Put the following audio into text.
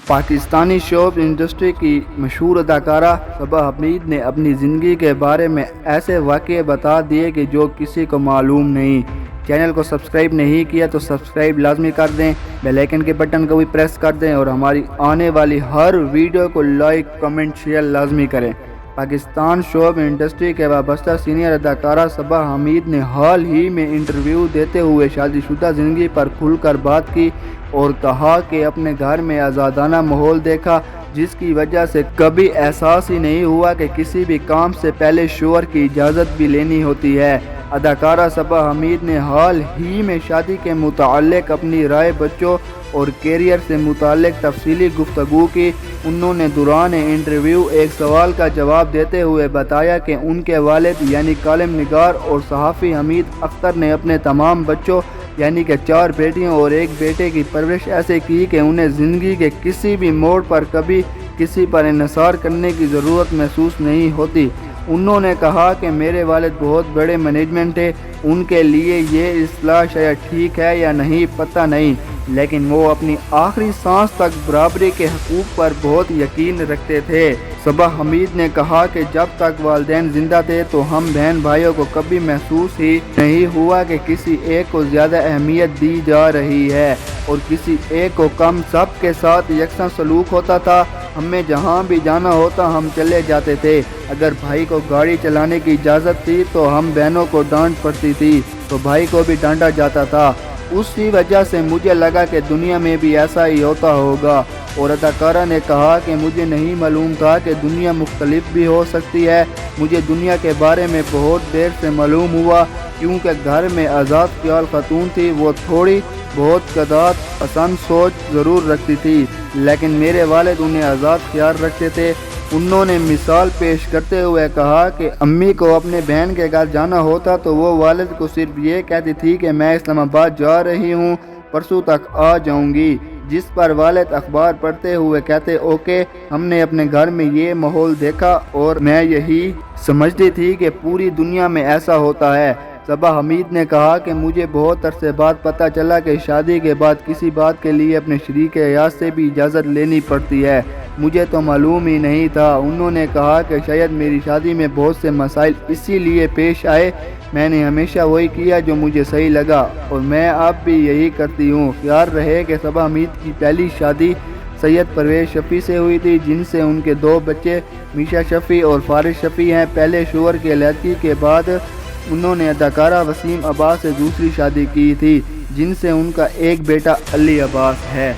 Pakistani شوب industry کی مشہور اداکارہ صبا حمید نے اپنی زندگی کے بارے میں ایسے واقعے بتا دیے کہ جو کسی کو معلوم نہیں۔ چینل کو سبسکرائب نہیں کیا تو سبسکرائب لازمی کر دیں، بیل آئیکن کے بٹن کو بھی پریس کر دیں اور ہماری آنے والی ہر ویڈیو کو لائک، کمنٹ، شیئر لازمی کریں۔ پاکستان شوب انڈسٹری کے وابستہ سینئر اداکارہ صبا حمید نے حال ہی میں انٹرویو دیتے ہوئے شادی شدہ زندگی پر کھل کر بات کی اور کہا کہ اپنے گھر میں آزادانہ ماحول دیکھا، جس کی وجہ سے کبھی احساس ہی نہیں ہوا کہ کسی بھی کام سے پہلے شوہر کی اجازت بھی لینی ہوتی ہے۔ اداکارہ صبا حمید نے حال ہی میں شادی کے متعلق اپنی رائے بچوں اور کیریئر سے متعلق تفصیلی گفتگو کی۔ انہوں نے دوران انٹرویو ایک سوال کا جواب دیتے ہوئے بتایا کہ ان کے والد یعنی کالم نگار اور صحافی حمید اختر نے اپنے تمام بچوں یعنی کہ 4 بیٹیوں اور 1 بیٹے کی پرورش ایسے کی کہ انہیں زندگی کے کسی بھی موڑ پر کبھی کسی پر انحصار کرنے کی ضرورت محسوس نہیں ہوتی۔ انہوں نے کہا کہ میرے والد بہت بڑے مینجمنٹ تھے، ان کے لیے یہ اصطلاح شاید ٹھیک ہے یا نہیں پتہ نہیں، لیکن وہ اپنی آخری سانس تک برابری کے حقوق پر بہت یقین رکھتے تھے۔ صبا حمید نے کہا کہ جب تک والدین زندہ تھے تو ہم بہن بھائیوں کو کبھی محسوس ہی نہیں ہوا کہ کسی ایک کو زیادہ اہمیت دی جا رہی ہے اور کسی ایک کو کم۔ سب کے ساتھ یکساں سلوک ہوتا تھا، ہمیں جہاں بھی جانا ہوتا ہم چلے جاتے تھے۔ اگر بھائی کو گاڑی چلانے کی اجازت تھی تو ہم بہنوں کو ڈانٹ پڑتی تھی تو بھائی کو بھی ڈانٹا جاتا تھا۔ اسی وجہ سے مجھے لگا کہ دنیا میں بھی ایسا ہی ہوتا ہوگا۔ اور اداکارہ نے کہا کہ مجھے نہیں معلوم تھا کہ دنیا مختلف بھی ہو سکتی ہے۔ مجھے دنیا کے بارے میں بہت دیر سے معلوم ہوا کیونکہ گھر میں آزاد خیال خاتون تھی، وہ تھوڑی بہت قدرت پسند سوچ ضرور رکھتی تھی، لیکن میرے والد انہیں آزاد خیال رکھتے تھے۔ انہوں نے مثال پیش کرتے ہوئے کہا کہ امی کو اپنے بہن کے گھر جانا ہوتا تو وہ والد کو صرف یہ کہتی تھی کہ میں اسلام آباد جا رہی ہوں، پرسوں تک آ جاؤں گی، جس پر والد اخبار پڑھتے ہوئے کہتے اوکے۔ ہم نے اپنے گھر میں یہ ماحول دیکھا اور میں یہی سمجھتی تھی کہ پوری دنیا میں ایسا ہوتا ہے۔ صبا حمید نے کہا کہ مجھے بہت عرصے بعد پتہ چلا کہ شادی کے بعد کسی بات کے لیے اپنے شریک حیات سے بھی اجازت لینی پڑتی ہے، مجھے تو معلوم ہی نہیں تھا۔ انہوں نے کہا کہ شاید میری شادی میں بہت سے مسائل اسی لیے پیش آئے، میں نے ہمیشہ وہی کیا جو مجھے صحیح لگا اور میں اب بھی یہی کرتی ہوں۔ خیال رہے کہ صبا حمید کی پہلی شادی سید پرویز شفیع سے ہوئی تھی، جن سے ان کے 2 بچے میشا شفیع اور فارس شفیع ہیں۔ پہلے شوہر کی علیحدگی کے بعد انہوں نے اداکارہ وسیم عباس سے دوسری شادی کی تھی، جن سے ان کا ایک بیٹا علی عباس ہے۔